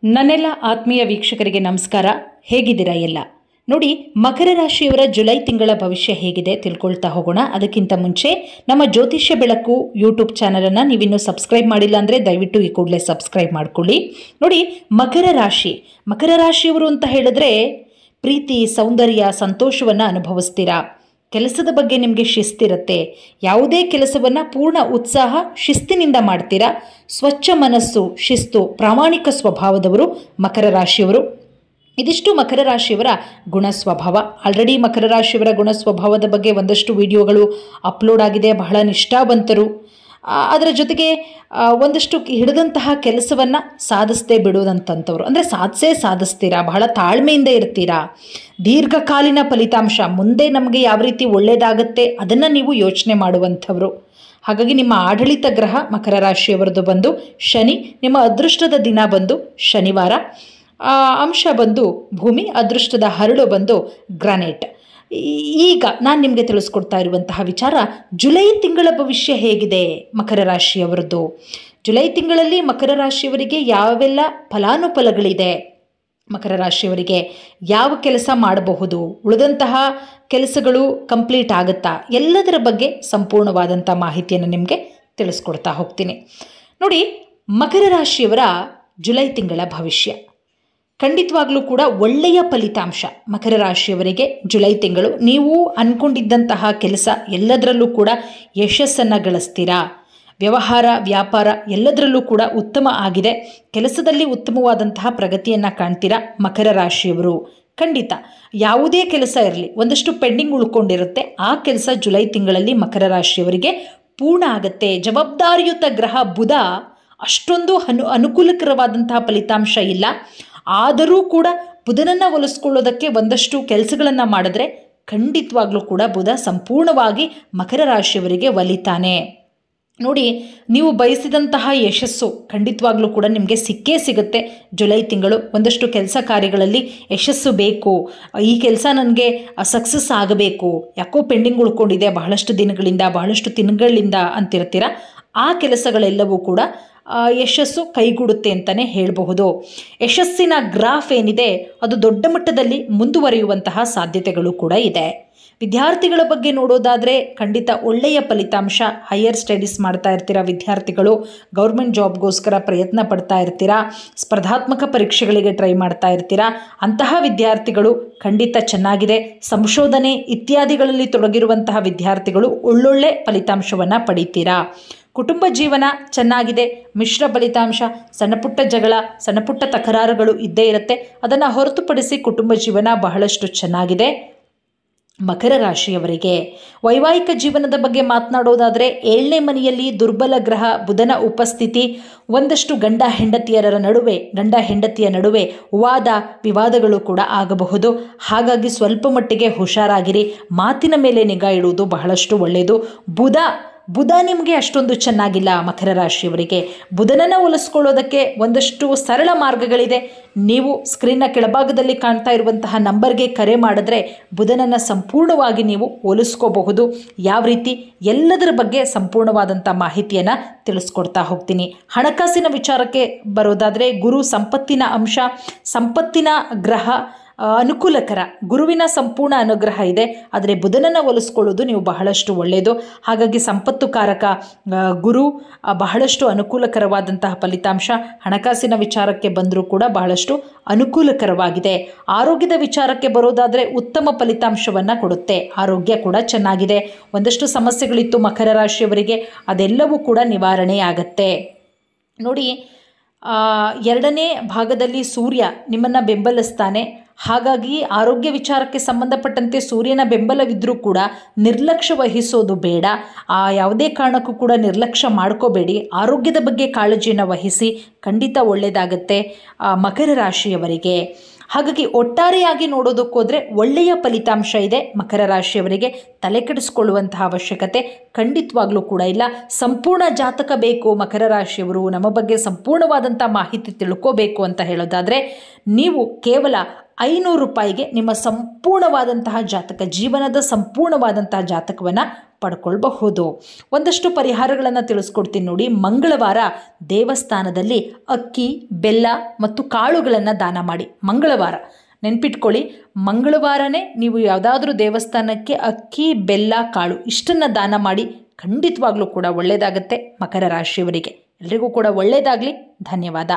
ನನ್ನೆಲ್ಲ ಆತ್ಮೀಯ ವೀಕ್ಷಕರಿಗೆ ನಮಸ್ಕಾರ. ಹೇಗಿದ್ದೀರಾ ಎಲ್ಲ? ನೋಡಿ, ಮಕರ ರಾಶಿಯವರ ಜುಲೈ ತಿಂಗಳ ಭವಿಷ್ಯ ಹೇಗಿದೆ ತಿಳ್ಕೊಳ್ತಾ ಹೋಗೋಣ. ಅದಕ್ಕಿಂತ ಮುಂಚೆ ನಮ್ಮ ಜ್ಯೋತಿಷ್ಯ ಬೆಳಕು ಯೂಟ್ಯೂಬ್ ಚಾನಲನ್ನು ನೀವಿನ್ನೂ ಸಬ್ಸ್ಕ್ರೈಬ್ ಮಾಡಿಲ್ಲ ಅಂದರೆ ದಯವಿಟ್ಟು ಈ ಕೂಡಲೇ ಸಬ್ಸ್ಕ್ರೈಬ್ ಮಾಡ್ಕೊಳ್ಳಿ. ನೋಡಿ, ಮಕರ ರಾಶಿಯವರು ಅಂತ ಹೇಳಿದ್ರೆ ಪ್ರೀತಿ, ಸೌಂದರ್ಯ, ಸಂತೋಷವನ್ನು ಅನುಭವಿಸ್ತೀರಾ. ಕೆಲಸದ ಬಗ್ಗೆ ನಿಮಗೆ ಶಿಸ್ತಿರುತ್ತೆ. ಯಾವುದೇ ಕೆಲಸವನ್ನು ಪೂರ್ಣ ಉತ್ಸಾಹ, ಶಿಸ್ತಿನಿಂದ ಮಾಡ್ತೀರಾ. ಸ್ವಚ್ಛ ಮನಸ್ಸು, ಶಿಸ್ತು, ಪ್ರಾಮಾಣಿಕ ಸ್ವಭಾವದವರು ಮಕರ ರಾಶಿಯವರು. ಇದಿಷ್ಟು ಮಕರ ರಾಶಿಯವರ ಗುಣ ಸ್ವಭಾವ. ಆಲ್ರೆಡಿ ಮಕರ ರಾಶಿಯವರ ಗುಣ ಸ್ವಭಾವದ ಬಗ್ಗೆ ಒಂದಷ್ಟು ವಿಡಿಯೋಗಳು ಅಪ್ಲೋಡ್ ಆಗಿದೆ. ಬಹಳ ನಿಷ್ಠಾವಂತರು. ಅದರ ಜೊತೆಗೆ ಒಂದಷ್ಟು ಹಿಡಿದಂತಹ ಕೆಲಸವನ್ನು ಸಾಧಿಸದೆ ಬಿಡುವುದಂಥವ್ರು, ಅಂದರೆ ಸಾಧಿಸ್ತೀರಾ. ಬಹಳ ತಾಳ್ಮೆಯಿಂದ ಇರ್ತೀರಾ. ದೀರ್ಘಕಾಲೀನ ಫಲಿತಾಂಶ, ಮುಂದೆ ನಮಗೆ ಯಾವ ರೀತಿ ಒಳ್ಳೆಯದಾಗುತ್ತೆ ಅದನ್ನು ನೀವು ಯೋಚನೆ ಮಾಡುವಂಥವ್ರು. ಹಾಗಾಗಿ ನಿಮ್ಮ ಆಡಳಿತ ಗ್ರಹ ಮಕರ ರಾಶಿಯವರದು ಬಂದು ಶನಿ. ನಿಮ್ಮ ಅದೃಷ್ಟದ ದಿನ ಬಂದು ಶನಿವಾರ. ಅಂಶ ಬಂದು ಭೂಮಿ. ಅದೃಷ್ಟದ ಹರಳು ಬಂದು ಗ್ರಾನೈಟ್. ಈಗ ನಾನು ನಿಮಗೆ ತಿಳಿಸ್ಕೊಡ್ತಾ ಇರುವಂತಹ ವಿಚಾರ, ಜುಲೈ ತಿಂಗಳ ಭವಿಷ್ಯ ಹೇಗಿದೆ ಮಕರ ರಾಶಿಯವರದ್ದು. ಜುಲೈ ತಿಂಗಳಲ್ಲಿ ಮಕರ ರಾಶಿಯವರಿಗೆ ಯಾವೆಲ್ಲ ಫಲಾನುಫಲಗಳಿದೆ, ಮಕರ ರಾಶಿಯವರಿಗೆ ಯಾವ ಕೆಲಸ ಮಾಡಬಹುದು, ಉಳಿದಂತಹ ಕೆಲಸಗಳು ಕಂಪ್ಲೀಟ್ ಆಗುತ್ತಾ, ಎಲ್ಲದರ ಬಗ್ಗೆ ಸಂಪೂರ್ಣವಾದಂಥ ಮಾಹಿತಿಯನ್ನು ನಿಮಗೆ ತಿಳಿಸ್ಕೊಡ್ತಾ ಹೋಗ್ತೀನಿ. ನೋಡಿ, ಮಕರ ರಾಶಿಯವರ ಜುಲೈ ತಿಂಗಳ ಭವಿಷ್ಯ ಖಂಡಿತವಾಗ್ಲೂ ಕೂಡ ಒಳ್ಳೆಯ ಫಲಿತಾಂಶ. ಮಕರ ರಾಶಿಯವರಿಗೆ ಜುಲೈ ತಿಂಗಳು ನೀವು ಅಂದ್ಕೊಂಡಿದ್ದಂತಹ ಕೆಲಸ ಎಲ್ಲದರಲ್ಲೂ ಕೂಡ ಯಶಸ್ಸನ್ನು ಗಳಿಸ್ತೀರಾ. ವ್ಯವಹಾರ, ವ್ಯಾಪಾರ ಎಲ್ಲದರಲ್ಲೂ ಕೂಡ ಉತ್ತಮ ಆಗಿದೆ. ಕೆಲಸದಲ್ಲಿ ಉತ್ತಮವಾದಂತಹ ಪ್ರಗತಿಯನ್ನು ಕಾಣ್ತೀರಾ ಮಕರ ರಾಶಿಯವರು. ಖಂಡಿತ ಯಾವುದೇ ಕೆಲಸ ಇರಲಿ, ಒಂದಷ್ಟು ಪೆಂಡಿಂಗ್ ಉಳ್ಕೊಂಡಿರುತ್ತೆ. ಆ ಕೆಲಸ ಜುಲೈ ತಿಂಗಳಲ್ಲಿ ಮಕರ ರಾಶಿಯವರಿಗೆ ಪೂರ್ಣ ಆಗುತ್ತೆ. ಜವಾಬ್ದಾರಿಯುತ ಗ್ರಹ ಬುಧ ಅಷ್ಟೊಂದು ಅನುಕೂಲಕರವಾದಂತಹ ಫಲಿತಾಂಶ ಇಲ್ಲ. ಆದರೂ ಕೂಡ ಬುಧನನ್ನು ಒಲಿಸ್ಕೊಳ್ಳೋದಕ್ಕೆ ಒಂದಷ್ಟು ಕೆಲಸಗಳನ್ನು ಮಾಡಿದ್ರೆ ಖಂಡಿತವಾಗ್ಲೂ ಕೂಡ ಬುಧ ಸಂಪೂರ್ಣವಾಗಿ ಮಕರ ರಾಶಿಯವರಿಗೆ ಒಲಿತಾನೆ. ನೋಡಿ, ನೀವು ಬಯಸಿದಂತಹ ಯಶಸ್ಸು ಖಂಡಿತವಾಗ್ಲೂ ಕೂಡ ನಿಮಗೆ ಸಿಕ್ಕೇ ಸಿಗುತ್ತೆ. ಜುಲೈ ತಿಂಗಳು ಒಂದಷ್ಟು ಕೆಲಸ ಕಾರ್ಯಗಳಲ್ಲಿ ಯಶಸ್ಸು ಬೇಕು. ಈ ಕೆಲಸ ನನಗೆ ಸಕ್ಸಸ್ ಆಗಬೇಕು, ಯಾಕೋ ಪೆಂಡಿಂಗ್ ಉಳ್ಕೊಂಡಿದೆ ಬಹಳಷ್ಟು ದಿನಗಳಿಂದ, ಬಹಳಷ್ಟು ತಿಂಗಳಿಂದ ಅಂತಿರ್ತೀರ. ಆ ಕೆಲಸಗಳೆಲ್ಲವೂ ಕೂಡ ಯಶಸ್ಸು ಕೈಗೂಡುತ್ತೆ ಅಂತಲೇ ಹೇಳಬಹುದು. ಯಶಸ್ಸಿನ ಗ್ರಾಫ್ ಏನಿದೆ ಅದು ದೊಡ್ಡ ಮಟ್ಟದಲ್ಲಿ ಮುಂದುವರಿಯುವಂತಹ ಸಾಧ್ಯತೆಗಳು ಕೂಡ ಇದೆ. ವಿದ್ಯಾರ್ಥಿಗಳ ಬಗ್ಗೆ ನೋಡೋದಾದರೆ ಖಂಡಿತ ಒಳ್ಳೆಯ ಫಲಿತಾಂಶ. ಹೈಯರ್ ಸ್ಟಡೀಸ್ ಮಾಡ್ತಾ ಇರ್ತೀರಾ ವಿದ್ಯಾರ್ಥಿಗಳು, ಗೌರ್ಮೆಂಟ್ ಜಾಬ್ಗೋಸ್ಕರ ಪ್ರಯತ್ನ ಪಡ್ತಾ ಇರ್ತೀರಾ, ಸ್ಪರ್ಧಾತ್ಮಕ ಪರೀಕ್ಷೆಗಳಿಗೆ ಟ್ರೈ ಮಾಡ್ತಾ ಇರ್ತೀರಾ. ಅಂತಹ ವಿದ್ಯಾರ್ಥಿಗಳು ಖಂಡಿತ ಚೆನ್ನಾಗಿದೆ. ಸಂಶೋಧನೆ ಇತ್ಯಾದಿಗಳಲ್ಲಿ ತೊಡಗಿರುವಂತಹ ವಿದ್ಯಾರ್ಥಿಗಳು ಒಳ್ಳೊಳ್ಳೆ ಫಲಿತಾಂಶವನ್ನು ಪಡಿತೀರಾ. ಕುಟುಂಬ ಜೀವನ ಚೆನ್ನಾಗಿದೆ, ಮಿಶ್ರ ಫಲಿತಾಂಶ. ಸಣ್ಣಪುಟ್ಟ ಜಗಳ, ಸಣ್ಣಪುಟ್ಟ ತಕರಾರುಗಳು ಇದ್ದೇ ಇರುತ್ತೆ. ಅದನ್ನು ಹೊರತುಪಡಿಸಿ ಕುಟುಂಬ ಜೀವನ ಬಹಳಷ್ಟು ಚೆನ್ನಾಗಿದೆ ಮಕರ ರಾಶಿಯವರಿಗೆ. ವೈವಾಹಿಕ ಜೀವನದ ಬಗ್ಗೆ ಮಾತನಾಡೋದಾದರೆ 7ನೇ ಮನೆಯಲ್ಲಿ ದುರ್ಬಲ ಗ್ರಹ ಬುಧನ ಉಪಸ್ಥಿತಿ. ಒಂದಷ್ಟು ಗಂಡ ಹೆಂಡತಿಯ ನಡುವೆ ವಾದ ವಿವಾದಗಳು ಕೂಡ ಆಗಬಹುದು. ಹಾಗಾಗಿ ಸ್ವಲ್ಪ ಮಟ್ಟಿಗೆ ಹುಷಾರಾಗಿರಿ. ಮಾತಿನ ಮೇಲೆ ನಿಗಾ ಇಡುವುದು ಬಹಳಷ್ಟು ಒಳ್ಳೆಯದು. ಬುಧ ನಿಮಗೆ ಅಷ್ಟೊಂದು ಚೆನ್ನಾಗಿಲ್ಲ ಮಕರ ರಾಶಿಯವರಿಗೆ. ಬುಧನನ್ನು ಒಲಿಸ್ಕೊಳ್ಳೋದಕ್ಕೆ ಒಂದಷ್ಟು ಸರಳ ಮಾರ್ಗಗಳಿದೆ. ನೀವು ಸ್ಕ್ರೀನ್ನ ಕೆಳಭಾಗದಲ್ಲಿ ಕಾಣ್ತಾ ಇರುವಂತಹ ನಂಬರ್ಗೆ ಕರೆ ಮಾಡಿದ್ರೆ ಬುಧನನ್ನು ಸಂಪೂರ್ಣವಾಗಿ ನೀವು ಒಲಿಸ್ಕೋಬಹುದು. ಯಾವ ರೀತಿ, ಎಲ್ಲದರ ಬಗ್ಗೆ ಸಂಪೂರ್ಣವಾದಂಥ ಮಾಹಿತಿಯನ್ನು ತಿಳಿಸ್ಕೊಡ್ತಾ ಹೋಗ್ತೀನಿ. ಹಣಕಾಸಿನ ವಿಚಾರಕ್ಕೆ ಬರೋದಾದರೆ ಗುರು ಸಂಪತ್ತಿನ ಅಂಶ, ಸಂಪತ್ತಿನ ಗ್ರಹ, ಅನುಕೂಲಕರ. ಗುರುವಿನ ಸಂಪೂರ್ಣ ಅನುಗ್ರಹ ಇದೆ, ಆದರೆ ಬುಧನನ್ನು ಒಲಿಸ್ಕೊಳ್ಳೋದು ನೀವು ಬಹಳಷ್ಟು ಒಳ್ಳೆಯದು. ಹಾಗಾಗಿ ಸಂಪತ್ತು ಕಾರಕ ಗುರು ಬಹಳಷ್ಟು ಅನುಕೂಲಕರವಾದಂತಹ ಫಲಿತಾಂಶ. ಹಣಕಾಸಿನ ವಿಚಾರಕ್ಕೆ ಬಂದರೂ ಕೂಡ ಬಹಳಷ್ಟು ಅನುಕೂಲಕರವಾಗಿದೆ. ಆರೋಗ್ಯದ ವಿಚಾರಕ್ಕೆ ಬರೋದಾದರೆ ಉತ್ತಮ ಫಲಿತಾಂಶವನ್ನು ಕೊಡುತ್ತೆ. ಆರೋಗ್ಯ ಕೂಡ ಚೆನ್ನಾಗಿದೆ. ಒಂದಷ್ಟು ಸಮಸ್ಯೆಗಳಿತ್ತು ಮಕರ ರಾಶಿಯವರಿಗೆ, ಅದೆಲ್ಲವೂ ಕೂಡ ನಿವಾರಣೆಯಾಗತ್ತೆ. ನೋಡಿ, 2ನೇ ಭಾಗದಲ್ಲಿ ಸೂರ್ಯ ನಿಮ್ಮನ್ನು ಬೆಂಬಲಿಸ್ತಾನೆ. ಹಾಗಾಗಿ ಆರೋಗ್ಯ ವಿಚಾರಕ್ಕೆ ಸಂಬಂಧಪಟ್ಟಂತೆ ಸೂರ್ಯನ ಬೆಂಬಲವಿದ್ದರೂ ಕೂಡ ನಿರ್ಲಕ್ಷ್ಯ ವಹಿಸೋದು ಬೇಡ. ಯಾವುದೇ ಕಾರಣಕ್ಕೂ ಕೂಡ ನಿರ್ಲಕ್ಷ್ಯ ಮಾಡ್ಕೋಬೇಡಿ. ಆರೋಗ್ಯದ ಬಗ್ಗೆ ಕಾಳಜಿಯನ್ನು ವಹಿಸಿ. ಖಂಡಿತ ಒಳ್ಳೆಯದಾಗತ್ತೆ ಮಕರ ರಾಶಿಯವರಿಗೆ. ಹಾಗಾಗಿ ಒಟ್ಟಾರೆಯಾಗಿ ನೋಡೋದಕ್ಕೋದ್ರೆ ಒಳ್ಳೆಯ ಫಲಿತಾಂಶ ಇದೆ ಮಕರ ರಾಶಿಯವರಿಗೆ. ತಲೆ ಕೆಡಿಸ್ಕೊಳ್ಳುವಂತಹ ಅವಶ್ಯಕತೆ ಖಂಡಿತವಾಗ್ಲೂ ಕೂಡ ಇಲ್ಲ. ಸಂಪೂರ್ಣ ಜಾತಕ ಬೇಕು ಮಕರ ರಾಶಿಯವರು, ನಮ್ಮ ಬಗ್ಗೆ ಸಂಪೂರ್ಣವಾದಂಥ ಮಾಹಿತಿ ತಿಳ್ಕೋಬೇಕು ಅಂತ ಹೇಳೋದಾದರೆ ನೀವು ಕೇವಲ 500 ರೂಪಾಯಿಗೆ ನಿಮ್ಮ ಸಂಪೂರ್ಣವಾದಂತಹ ಜಾತಕ, ಜೀವನದ ಸಂಪೂರ್ಣವಾದಂತಹ ಜಾತಕವನ್ನು ಪಡ್ಕೊಳ್ಬಹುದು. ಒಂದಷ್ಟು ಪರಿಹಾರಗಳನ್ನು ತಿಳಿಸ್ಕೊಡ್ತೀನಿ ನೋಡಿ. ಮಂಗಳವಾರ ದೇವಸ್ಥಾನದಲ್ಲಿ ಅಕ್ಕಿ, ಬೆಲ್ಲ ಮತ್ತು ಕಾಳುಗಳನ್ನು ದಾನ ಮಾಡಿ. ಮಂಗಳವಾರ ನೆನ್ಪಿಟ್ಕೊಳ್ಳಿ, ಮಂಗಳವಾರನೇ ನೀವು ಯಾವುದಾದ್ರೂ ದೇವಸ್ಥಾನಕ್ಕೆ ಅಕ್ಕಿ, ಬೆಲ್ಲ, ಕಾಳು ಇಷ್ಟನ್ನು ದಾನ ಮಾಡಿ. ಖಂಡಿತವಾಗ್ಲೂ ಕೂಡ ಒಳ್ಳೆಯದಾಗತ್ತೆ ಮಕರ ರಾಶಿಯವರಿಗೆ. ಎಲ್ರಿಗೂ ಕೂಡ ಒಳ್ಳೆಯದಾಗಲಿ. ಧನ್ಯವಾದ.